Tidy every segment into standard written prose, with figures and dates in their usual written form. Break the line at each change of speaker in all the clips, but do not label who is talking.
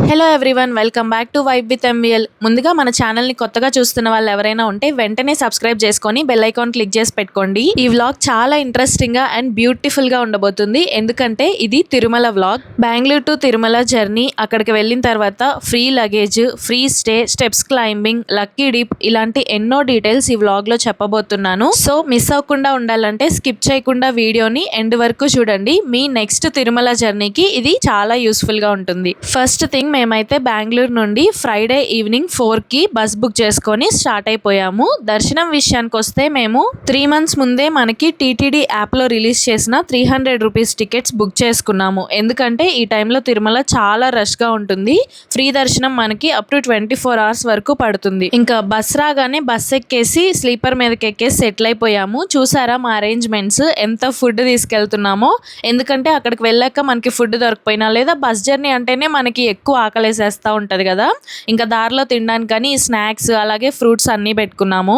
Hello everyone, welcome back to vibe with MVL. ముందుగా మన ఛానల్ని కొత్తగా చూస్తున్న వాళ్ళు ఎవరైనా ఉంటే వెంటనే సబ్స్క్రైబ్ చేసుకొని బెల్ ఐకాన్ క్లిక్ చేసి పెట్టుకోండి. ఈ వ్లాగ్ చాలా ఇంట్రెస్టింగ్గా అండ్ బ్యూటిఫుల్గా ఉండబోతుంది. ఎందుకంటే ఇది Tirumala vlog. Bengaluru to Tirumala journey. అక్కడికి వెళ్ళిన తర్వాత free luggage, free stay, steps climbing, lucky dip ఇలాంటి ఎన్నో డీటెయిల్స్ ఈ వ్లాగ్లో చెప్పబోతున్నాను. సో మిస్ అవ్వకుండా ఉండాలంటే స్కిప్ చేయకుండా వీడియోని ఎండ్ వరకు చూడండి. మీ నెక్స్ట్ తిరుమల జర్నీకి ఇది చాలా యూస్ఫుల్గా ఉంటుంది. ఫస్ట్ థింగ్, మేమైతే బెంగళూరు నుండి ఫ్రైడే ఈవినింగ్ 4కి బస్ బుక్ చేసుకొని స్టార్ట్ అయిపోయాము. దర్శనం విషయానికి వస్తే మేము 3 months ముందే మనకి టీటీడీ యాప్లో రిలీజ్ చేసిన 300 రూపీస్ టికెట్స్ బుక్ చేసుకున్నాము. ఎందుకంటే ఈ టైంలో తిరుమల చాలా రష్గా ఉంటుంది. ఫ్రీ దర్శనం మనకి అప్ టు 24 hours వరకు పడుతుంది. ఇంకా బస్ రాగానే బస్ ఎక్కేసి స్లీపర్ మీదకి ఎక్కేసి సెటిల్ అయిపోయాము. చూసారా మా అరేంజ్మెంట్స్, ఎంత ఫుడ్ తీసుకెళ్తున్నామో. ఎందుకంటే అక్కడికి వెళ్ళాక మనకి ఫుడ్ దొరకపోయినా, లేదా బస్ జర్నీ అంటేనే మనకి ఎక్కువ ఆకలేసేస్తూ ఉంటుంది కదా, ఇంకా దారిలో తినడానికి కానీ స్నాక్స్ అలాగే ఫ్రూట్స్ అన్నీ పెట్టుకున్నాము.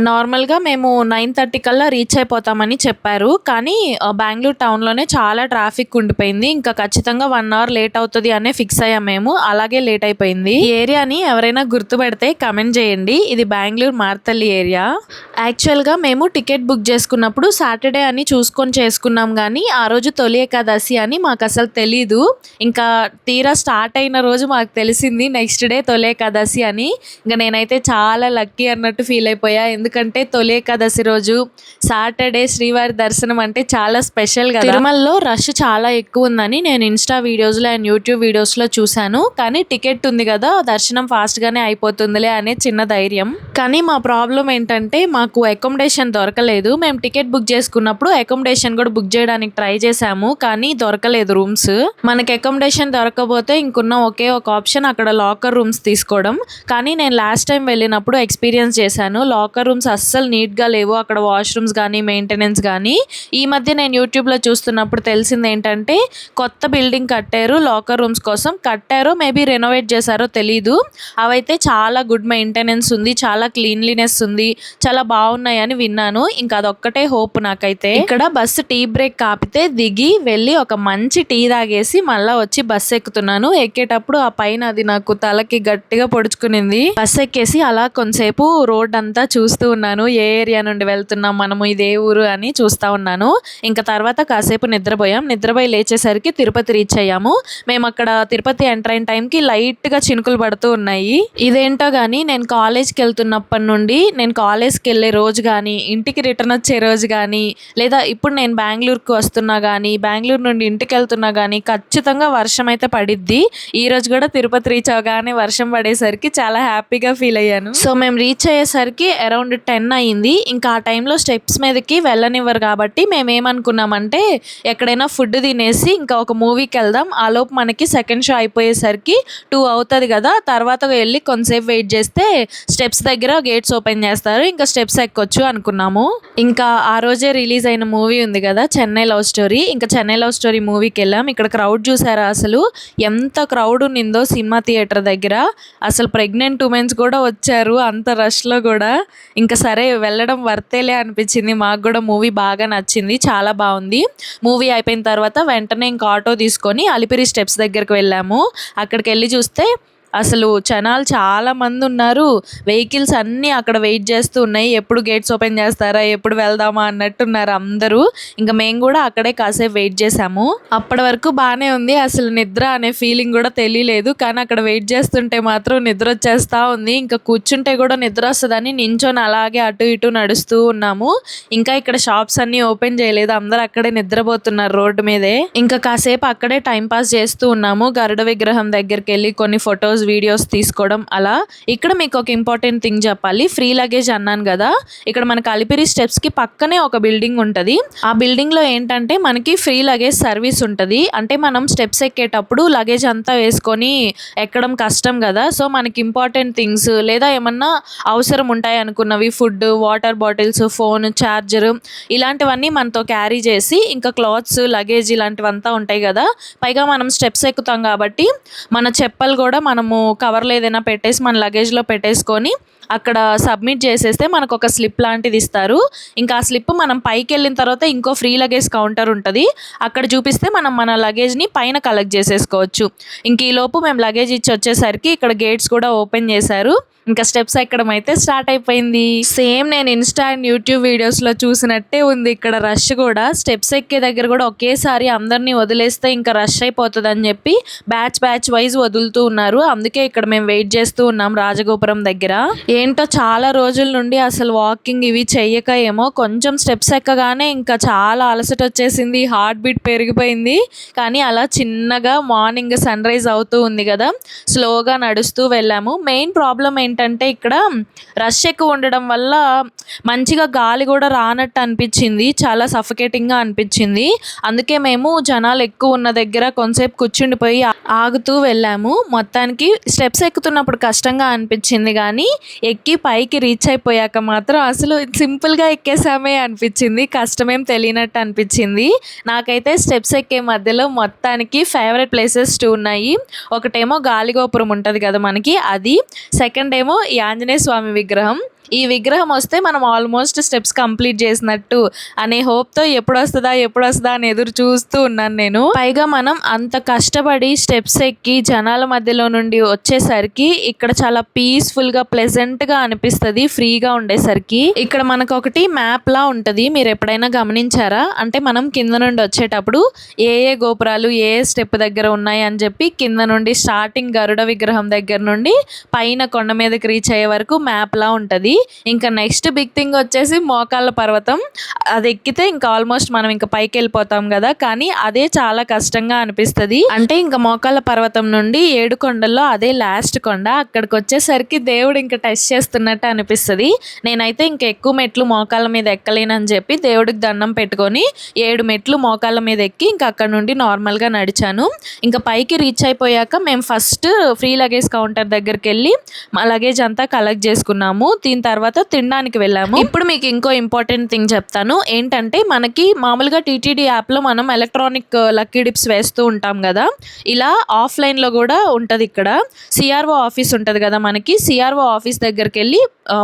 నార్మల్గా మేము 9:30 కల్లా రీచ్ అయిపోతామని చెప్పారు, కానీ బెంగళూరు టౌన్లోనే చాలా ట్రాఫిక్ ఉండిపోయింది. ఇంకా ఖచ్చితంగా 1 hour లేట్ అవుతుంది అనే ఫిక్స్ అయ్యాం మేము. అలాగే లేట్ అయిపోయింది. ఈ ఏరియాని ఎవరైనా గుర్తుపెడితే కమెంట్ చేయండి. ఇది బెంగళూరు మార్తల్లి ఏరియా. యాక్చువల్గా మేము టికెట్ బుక్ చేసుకున్నప్పుడు సాటర్డే అని చూసుకొని చేసుకున్నాం, కానీ ఆ రోజు తొలి ఏకాదశి అని మాకు అసలు తెలీదు. ఇంకా తీరా స్టార్ట్ అయిన రోజు మాకు తెలిసింది నెక్స్ట్ డే తొలి ఏకాదశి అని. ఇంకా నేనైతే చాలా లక్కీ అన్నట్టు ఫీల్ అయిపోయా. ఎందుకంటే తొలి ఏకాదశి రోజు సాటర్డే శ్రీవారి దర్శనం అంటే చాలా స్పెషల్ కదా. తిరుమలలో రష్ చాలా ఎక్కువ ఉందని నేను ఇన్స్టా వీడియోస్లో అండ్ యూట్యూబ్ వీడియోస్లో చూశాను. కానీ టికెట్ ఉంది కదా, దర్శనం ఫాస్ట్గానే అయిపోతుందిలే అనే చిన్న ధైర్యం. కానీ మా ప్రాబ్లం ఏంటంటే మాకు అకామిడేషన్ దొరకలేదు. మేము టికెట్ బుక్ చేసుకున్నప్పుడు అకామిడేషన్ కూడా బుక్ చేయడానికి ట్రై చేశాము, కానీ దొరకలేదు రూమ్స్. మనకి అకామిడేషన్ దొరకకపోతే ఇంకున్న ఒకే ఒక ఆప్షన్ అక్కడ లాకర్ రూమ్స్ తీసుకోవడం. కానీ నేను లాస్ట్ టైం వెళ్ళినప్పుడు ఎక్స్పీరియన్స్ చేశాను, లాకర్ రూమ్స్ అస్సలు నీట్గా లేవు. అక్కడ వాష్రూమ్స్ కానీ మెయింటెనెన్స్ కానీ. ఈ మధ్య నేను యూట్యూబ్లో చూస్తున్నప్పుడు తెలిసింది ఏంటంటే కొత్త బిల్డింగ్ కట్టారు లాకర్ రూమ్స్ కోసం. కట్టారో మేబీ రెనోవేట్ చేశారో తెలీదు. అవైతే చాలా గుడ్ మెయింటెనెన్స్ ఉంది, చాలా క్లీన్లీనెస్ ఉంది, చాలా బాగున్నాయని విన్నాను. ఇంకా అదొక్కటే హోప్ నాకైతే. ఇక్కడ బస్సు టీ బ్రేక్ కాపితే దిగి వెళ్ళి ఒక మంచి టీ తాగేసి మళ్ళీ వచ్చి బస్సు ఎక్కుతున్నాను. ఎక్కేటప్పుడు ఆ పైన అది నాకు తలకి గట్టిగా పొడుచుకునింది. బస్ ఎక్కేసి అలా కొంతసేపు రోడ్ అంతా చూస్తూ ఉన్నాను. ఏ ఏరియా నుండి వెళ్తున్నాం మనము, ఇదే ఊరు అని చూస్తూ ఉన్నాను. ఇంకా తర్వాత కాసేపు నిద్రపోయాం. నిద్రపోయి లేచేసరికి తిరుపతి రీచ్ అయ్యాము. మేము అక్కడ తిరుపతి ఎంటర్ అయిన టైంకి లైట్గా చినుకులు పడుతూ ఉన్నాయి. ఇదేంటో కానీ నేను కాలేజ్కి వెళ్తున్నప్పటి నుండి, నేను కాలేజ్కి వెళ్ళే రోజు కానీ, ఇంటికి రిటర్న్ వచ్చే రోజు కానీ, లేదా ఇప్పుడు నేను బెంగళూరుకి వస్తున్నా కానీ, బెంగళూరు నుండి ఇంటికి వెళ్తున్నా కానీ ఖచ్చితంగా వర్షం అయితే పడిద్ది. ఈ రోజు కూడా తిరుపతి రీచ్ అవగానే వర్షం పడేసరికి చాలా హ్యాపీగా ఫీల్ అయ్యాను. సో మేము రీచ్ అయ్యేసరికి అరౌండ్ 10 అయ్యింది. ఇంకా ఆ టైంలో స్టెప్స్ మీదకి వెళ్ళనివ్వరు కాబట్టి మేము ఏమనుకున్నామంటే ఎక్కడైనా ఫుడ్ తినేసి ఇంకా ఒక మూవీకి వెళ్దాం. ఆ లోపు మనకి సెకండ్ షో అయిపోయేసరికి 2 అవుతుంది కదా, తర్వాత వెళ్ళి కొంతసేపు వెయిట్ చేస్తే స్టెప్స్ దగ్గర గేట్స్ ఓపెన్ చేస్తారు, ఇంకా స్టెప్స్ ఎక్కొచ్చు అనుకున్నాము. ఇంకా ఆ రోజే రిలీజ్ అయిన మూవీ ఉంది కదా, చెన్నై లవ్ స్టోరీ. ఇంకా చెన్నై లవ్ స్టోరీ మూవీకి వెళ్ళాం. ఇక్కడ క్రౌడ్ చూసారా అసలు ఎంత క్రౌడ్ ఉన్నిందో సినిమా థియేటర్ దగ్గర. అసలు ప్రెగ్నెంట్ ఉమెన్స్ కూడా వచ్చారు అంత రష్లో కూడా. ఇంకా సరే వెళ్ళడం వర్తేలే అనిపించింది. మాకు కూడా మూవీ బాగా నచ్చింది, చాలా బాగుంది. మూవీ అయిపోయిన తర్వాత వెంటనే ఇంకా ఆటో తీసుకొని అలిపిరి స్టెప్స్ దగ్గరికి వెళ్ళాము. అక్కడికి వెళ్ళి చూస్తే అసలు జనాలు చాలా మంది ఉన్నారు. వెహికల్స్ అన్నీ అక్కడ వెయిట్ చేస్తూ ఉన్నాయి. ఎప్పుడు గేట్స్ ఓపెన్ చేస్తారా, ఎప్పుడు వెళ్దామా అన్నట్టున్నారు అందరూ. ఇంకా మేము కూడా అక్కడే కాసేపు వెయిట్ చేసాము. అప్పటి వరకు బాగానే ఉంది, అసలు నిద్ర అనే ఫీలింగ్ కూడా తెలియలేదు. కానీ అక్కడ వెయిట్ చేస్తుంటే మాత్రం నిద్ర వచ్చేస్తూ ఉంది. ఇంకా కూర్చుంటే కూడా నిద్ర వస్తుందని నించొని అలాగే అటు ఇటు నడుస్తూ ఉన్నాము. ఇంకా ఇక్కడ షాప్స్ అన్నీ ఓపెన్ చేయలేదు, అందరూ అక్కడే నిద్రపోతున్నారు రోడ్డు మీదే. ఇంకా కాసేపు అక్కడే టైం పాస్ చేస్తూ ఉన్నాము. గరుడ విగ్రహం దగ్గరికి వెళ్ళి కొన్ని ఫొటోస్ వీడియోస్ తీసుకోవడం అలా. ఇక్కడ మీకు ఒక ఇంపార్టెంట్ థింగ్ చెప్పాలి. ఫ్రీ లగేజ్ అన్నాను కదా, ఇక్కడ మనకి అలిపిరి స్టెప్స్ కి పక్కనే ఒక బిల్డింగ్ ఉంటుంది. ఆ బిల్డింగ్ లో ఏంటంటే మనకి ఫ్రీ లగేజ్ సర్వీస్ ఉంటుంది. అంటే మనం స్టెప్స్ ఎక్కేటప్పుడు లగేజ్ అంతా వేసుకొని ఎక్కడం కష్టం కదా. సో మనకి ఇంపార్టెంట్ థింగ్స్ లేదా ఏమన్నా అవసరం ఉంటాయి అనుకున్నవి, food, water bottles, phone, charger ఇలాంటివన్నీ మనతో క్యారీ చేసి, ఇంకా క్లాత్స్, లగేజ్ ఇలాంటివంతా ఉంటాయి కదా. పైగా మనం స్టెప్స్ ఎక్కుతాం కాబట్టి మన చెప్పలు కూడా మనం మనము కవర్లో ఏదైనా పెట్టేసి మన లగేజ్లో పెట్టేసుకొని అక్కడ సబ్మిట్ చేసేస్తే మనకు ఒక స్లిప్ లాంటిది ఇస్తారు. ఇంకా ఆ స్లిప్ మనం పైకి వెళ్ళిన తర్వాత ఇంకో ఫ్రీ లగేజ్ కౌంటర్ ఉంటుంది, అక్కడ చూపిస్తే మనం మన లగేజ్ని పైన కలెక్ట్ చేసేసుకోవచ్చు. ఇంక ఈలోపు మేము లగేజ్ ఇచ్చి వచ్చేసరికి ఇక్కడ గేట్స్ కూడా ఓపెన్ చేశారు. ఇంకా స్టెప్స్ ఎక్కడం అయితే స్టార్ట్ అయిపోయింది. సేమ్ నేను ఇన్స్టా అండ్ యూట్యూబ్ వీడియోస్లో చూసినట్టే ఉంది ఇక్కడ రష్ కూడా. స్టెప్స్ ఎక్కే దగ్గర కూడా ఒకేసారి అందరినీ వదిలేస్తే ఇంకా రష్ అయిపోతుంది అని చెప్పి బ్యాచ్ వైజ్ వదులుతూ ఉన్నారు. అందుకే ఇక్కడ మేము వెయిట్ చేస్తూ ఉన్నాం రాజగోపురం దగ్గర. ఏంటో చాలా రోజుల నుండి అసలు వాకింగ్ ఇవి చెయ్యక ఏమో కొంచెం స్టెప్స్ ఎక్కగానే ఇంకా చాలా అలసట వచ్చేసింది, హార్ట్ బీట్ పెరిగిపోయింది. కానీ అలా చిన్నగా మార్నింగ్ సన్ రైజ్ అవుతూ ఉంది కదా, స్లోగా నడుస్తూ వెళ్ళాము. మెయిన్ ప్రాబ్లం ఏంటంటే ఇక్కడ రష్ ఎక్కువ ఉండడం వల్ల మంచిగా గాలి కూడా రానట్టు అనిపించింది, చాలా సఫకేటింగ్గా అనిపించింది. అందుకే మేము జనాలు ఎక్కువ ఉన్న దగ్గర కొంతసేపు కూర్చుండిపోయి ఆగుతూ వెళ్ళాము. మొత్తానికి స్టెప్స్ ఎక్కుతున్నప్పుడు కష్టంగా అనిపించింది, కానీ ఎక్కి పైకి రీచ్ అయిపోయాక మాత్రం అసలు సింపుల్గా ఎక్కేసామే అనిపించింది, కష్టమేం తెలియనట్టు అనిపించింది. నాకైతే స్టెప్స్ ఎక్కే మధ్యలో మొత్తానికి ఫేవరెట్ ప్లేసెస్ 2 ఉన్నాయి. ఒకటేమో గాలిగోపురం ఉంటుంది కదా మనకి, అది. సెకండ్ ఏమో ఈ ఆంజనేయ స్వామి విగ్రహం. ఈ విగ్రహం వస్తే మనం ఆల్మోస్ట్ స్టెప్స్ కంప్లీట్ చేసినట్టు అనే హోప్తో ఎప్పుడు వస్తుందా అని ఎదురు చూస్తూ ఉన్నాను నేను. పైగా మనం అంత కష్టపడి స్టెప్స్ ఎక్కి జనాల మధ్యలో నుండి వచ్చేసరికి ఇక్కడ చాలా పీస్ఫుల్గా ప్లెజెంట్గా అనిపిస్తుంది ఫ్రీగా ఉండేసరికి. ఇక్కడ మనకు ఒకటి మ్యాప్ లా ఉంటుంది, మీరు ఎప్పుడైనా గమనించారా? అంటే మనం కింద నుండి వచ్చేటప్పుడు ఏ గోపురాలు ఏ స్టెప్ దగ్గర ఉన్నాయి అని చెప్పి కింద నుండి స్టార్టింగ్ గరుడ విగ్రహం దగ్గర నుండి పైన కొండ మీదకి రీచ్ అయ్యే వరకు మ్యాప్ లా ఉంటుంది. ఇంకా నెక్స్ట్ బిగ్ థింగ్ వచ్చేసి మోకాళ్ళ పర్వతం. అది ఎక్కితే ఇంకా ఆల్మోస్ట్ మనం ఇంకా పైకి వెళ్ళిపోతాం కదా, కానీ అదే చాలా కష్టంగా అనిపిస్తుంది. అంటే ఇంకా మోకాళ్ళ పర్వతం నుండి 7 కొండల్లో అదే లాస్ట్ కొండ. అక్కడికి వచ్చేసరికి దేవుడు ఇంకా టెస్ట్ చేస్తున్నట్టు అనిపిస్తుంది. నేనైతే ఇంకా ఎక్కువ మెట్లు మోకాళ్ళ మీద ఎక్కలేనని చెప్పి దేవుడికి దండం పెట్టుకొని 7 మెట్లు మోకాళ్ళ మీద ఎక్కి ఇంకా అక్కడ నుండి నార్మల్గా నడిచాను. ఇంకా పైకి రీచ్ అయిపోయాక మేము ఫస్ట్ ఫ్రీ లగేజ్ కౌంటర్ దగ్గరికి వెళ్ళి మా లగేజ్ అంతా కలెక్ట్ చేసుకున్నాము. దీని తర్వాత తినడానికి వెళ్ళాము. ఇప్పుడు మీకు ఇంకో ఇంపార్టెంట్ థింగ్ చెప్తాను. ఏంటంటే మనకి మామూలుగా టీటీడీ యాప్లో మనం ఎలక్ట్రానిక్ లక్కీ డిప్స్ వేస్తూ ఉంటాం కదా, ఇలా ఆఫ్లైన్లో కూడా ఉంటుంది. ఇక్కడ సిఆర్ఓ ఆఫీస్ ఉంటుంది కదా మనకి, సిఆర్ఓ ఆఫీస్ దగ్గరికి వెళ్ళి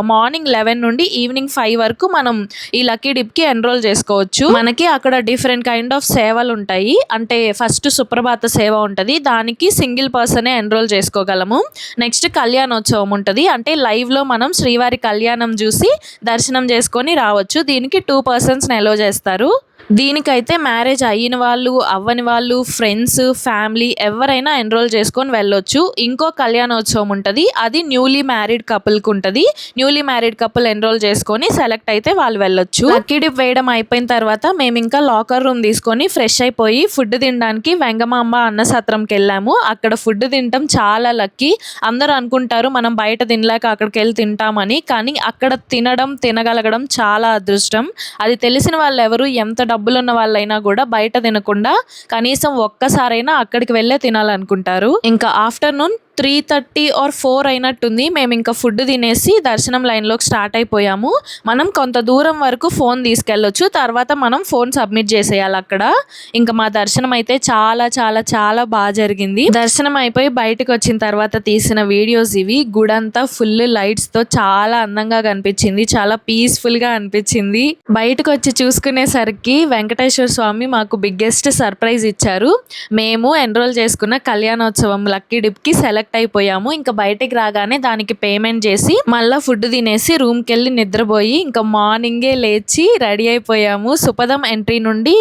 మార్నింగ్ 11 నుండి ఈవినింగ్ 5 వరకు మనం ఈ లక్కీ డిప్కి ఎన్రోల్ చేసుకోవచ్చు. మనకి అక్కడ డిఫరెంట్ కైండ్ ఆఫ్ సేవలు ఉంటాయి. అంటే ఫస్ట్ సుప్రభాత సేవ ఉంటుంది, దానికి సింగిల్ పర్సనే ఎన్రోల్ చేసుకోగలము. నెక్స్ట్ కళ్యాణోత్సవం ఉంటుంది, అంటే లైవ్లో మనం శ్రీవారి కళ్యాణం చూసి దర్శనం చేసుకొని రావచ్చు. దీనికి 2 పర్సన్స్ని అలో చేస్తారు. దీనికైతే మ్యారేజ్ అయిన వాళ్ళు, అవ్వని వాళ్ళు, ఫ్రెండ్స్, ఫ్యామిలీ ఎవరైనా ఎన్రోల్ చేసుకొని వెళ్ళొచ్చు. ఇంకో కళ్యాణోత్సవం ఉంటుంది, అది న్యూలీ మ్యారీడ్ కపుల్కి ఉంటుంది. న్యూలీ మ్యారీడ్ కపుల్ ఎన్రోల్ చేసుకొని సెలెక్ట్ అయితే వాళ్ళు వెళ్ళొచ్చు. లక్కీ డిప్ వేయడం అయిపోయిన తర్వాత మేము ఇంకా లాకర్ రూమ్ తీసుకొని ఫ్రెష్ అయిపోయి ఫుడ్ తినడానికి వెంగమాంబ అన్నసత్రంకి వెళ్ళాము. అక్కడ ఫుడ్ తినటం చాలా లక్కీ. అందరూ అనుకుంటారు మనం బయట తినలేక అక్కడికి వెళ్ళి తింటామని, కానీ అక్కడ తినగలగడం చాలా అదృష్టం. అది తెలిసిన వాళ్ళు ఎవరు ఎంత డబ్బులున్న వాళ్ళైనా కూడా బయట తినకుండా కనీసం ఒక్కసారైనా అక్కడికి వెళ్ళే తినాలనుకుంటారు. ఇంకా ఆఫ్టర్నూన్ 3:30 or 4 అయినట్టుంది. మేము ఇంకా ఫుడ్ తినేసి దర్శనం లైన్లోకి స్టార్ట్ అయిపోయాము. మనం కొంత దూరం వరకు ఫోన్ తీసుకెళ్ళొచ్చు, తర్వాత మనం ఫోన్ సబ్మిట్ చేసేయాలి అక్కడ. ఇంకా మా దర్శనం అయితే చాలా చాలా చాలా బాగా జరిగింది. దర్శనం అయిపోయి బయటకు వచ్చిన తర్వాత తీసిన వీడియోస్ ఇవి. గుడంతా ఫుల్ లైట్స్తో చాలా అందంగా కనిపించింది, చాలా పీస్ఫుల్గా అనిపించింది. బయటకు వచ్చి చూసుకునేసరికి వెంకటేశ్వర స్వామి మాకు బిగ్గెస్ట్ సర్ప్రైజ్ ఇచ్చారు. మేము ఎన్రోల్ చేసుకున్న కళ్యాణోత్సవం లక్కీ డిప్కి సెలెక్ట్ అయిపోయాము. ఇంకా బయటికి రాగానే దానికి పేమెంట్ చేసి మళ్ళీ ఫుడ్ తినేసి రూమ్కి వెళ్ళి నిద్రపోయి ఇంకా మార్నింగే లేచి రెడీ అయిపోయాము. సుపదం ఎంట్రీ నుండి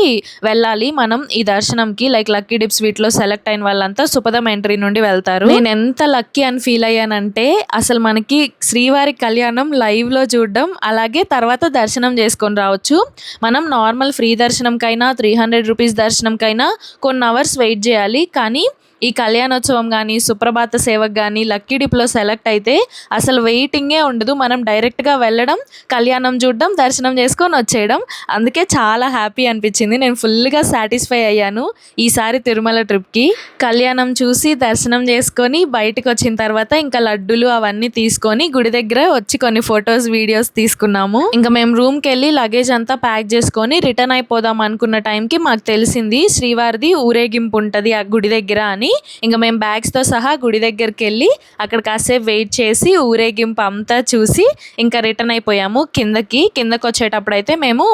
వెళ్ళాలి మనం ఈ దర్శనంకి. లక్కీ డిప్స్ వీటిలో సెలెక్ట్ అయిన వాళ్ళంతా సుపదం ఎంట్రీ నుండి వెళ్తారు. నేను ఎంత లక్కీ అని ఫీల్ అయ్యానంటే, అసలు మనకి శ్రీవారి కళ్యాణం లైవ్ లో చూడడం, అలాగే తర్వాత దర్శనం చేసుకొని రావచ్చు. మనం నార్మల్ ఫ్రీ దర్శనంకైనా 300 రూపీస్ దర్శనంకైనా కొన్ని అవర్స్ వెయిట్ చేయాలి. కానీ ఈ కళ్యాణోత్సవం కానీ సుప్రభాత సేవకు కానీ లక్కీ డిప్లో సెలెక్ట్ అయితే అసలు వెయిటింగే ఉండదు. మనం డైరెక్ట్గా వెళ్ళడం, కళ్యాణం చూడడం, దర్శనం చేసుకొని వచ్చేయడం. అందుకే చాలా హ్యాపీ అనిపించింది. నేను ఫుల్గా సాటిస్ఫై అయ్యాను ఈసారి తిరుమల ట్రిప్కి. కళ్యాణం చూసి దర్శనం చేసుకొని బయటకు వచ్చిన తర్వాత ఇంకా లడ్డులు అవన్నీ తీసుకొని గుడి దగ్గర వచ్చి కొన్ని ఫొటోస్ వీడియోస్ తీసుకున్నాము. ఇంకా మేము రూమ్కి వెళ్ళి లగేజ్ అంతా ప్యాక్ చేసుకొని రిటర్న్ అయిపోదాం అనుకున్న టైంకి మాకు తెలిసింది శ్రీవారిది ఊరేగింపు ఉంటుంది ఆ గుడి దగ్గర అని. ఇంకా మేము బ్యాగ్స్తో సహా గుడి దగ్గరికి వెళ్ళి అక్కడ కాసేపు వెయిట్ చేసి ఊరేగింపు అంతా చూసి ఇంకా రిటర్న్ అయిపోయాము కిందకి వచ్చేటప్పుడు అయితే మేము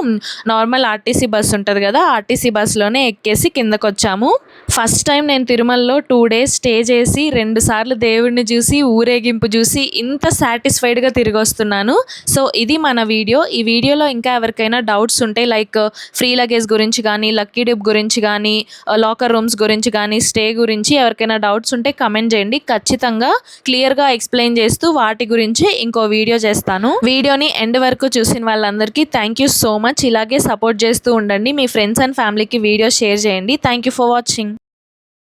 నార్మల్ ఆర్టీసీ బస్ ఉంటుంది కదా, ఆర్టీసీ బస్సులోనే ఎక్కేసి కిందకు వచ్చాము. ఫస్ట్ టైం నేను తిరుమలలో 2 days స్టే చేసి 2 సార్లు దేవుడిని చూసి ఊరేగింపు చూసి ఇంత సాటిస్ఫైడ్గా తిరిగి వస్తున్నాను. సో ఇది మన వీడియో. ఈ వీడియోలో ఇంకా ఎవరికైనా డౌట్స్ ఉంటే లైక్ ఫ్రీ లగేజ్ గురించి కానీ, లక్కీ డిప్ గురించి కానీ, లాకర్ రూమ్స్ గురించి కానీ, స్టే గురించి ఎవరికైనా డౌట్స్ ఉంటే కమెంట్ చేయండి. ఖచ్చితంగా క్లియర్గా ఎక్స్ప్లెయిన్ చేస్తూ వాటి గురించి ఇంకో వీడియో చేస్తాను. వీడియోని ఎండ్ వరకు చూసిన వాళ్ళందరికీ థ్యాంక్ యూ సో మచ్. ఇలాగే సపోర్ట్ చేస్తూ ఉండండి. మీ ఫ్రెండ్స్ అండ్ ఫ్యామిలీకి వీడియో షేర్ చేయండి. Thank you for watching.